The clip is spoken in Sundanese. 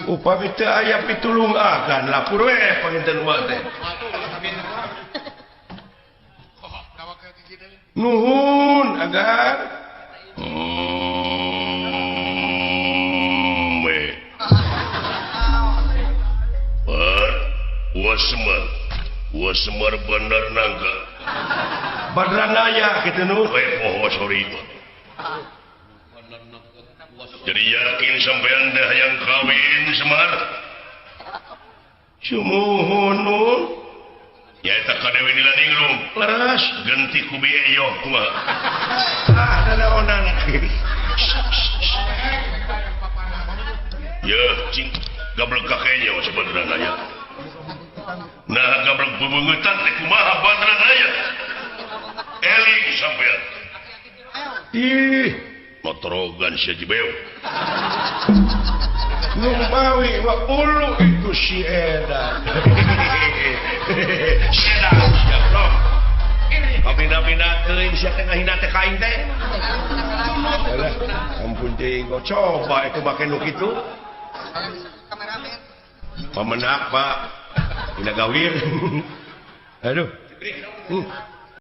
Upami teu aya pitulung agan lapur we panginten umat teh. Nuhun agan. Semar bener nangga. Badran aya kitu nu. Poho sorry. Jadi yakin sampean dah yang kawin Semar? Sumuhun nun. Ya eta kadewe di ladingrum. Leres ganti ku bieu kumaha. Nanaonan. Ya, cing gablek kakenya sebenarnya aya. Nah, gablek bubungutan teh kumaha badran aya? Eling sampean. Ih, motorogan si Jibeu. Numpawi wa ulu itu si Edan. Si Edan, siap loh. Kabina-bina teuing sia teh ngahina teh kain teh. Alah, ampun teuing kok coba itu make nu kitu. Pamenak, Pak. Ina gawir. Aduh.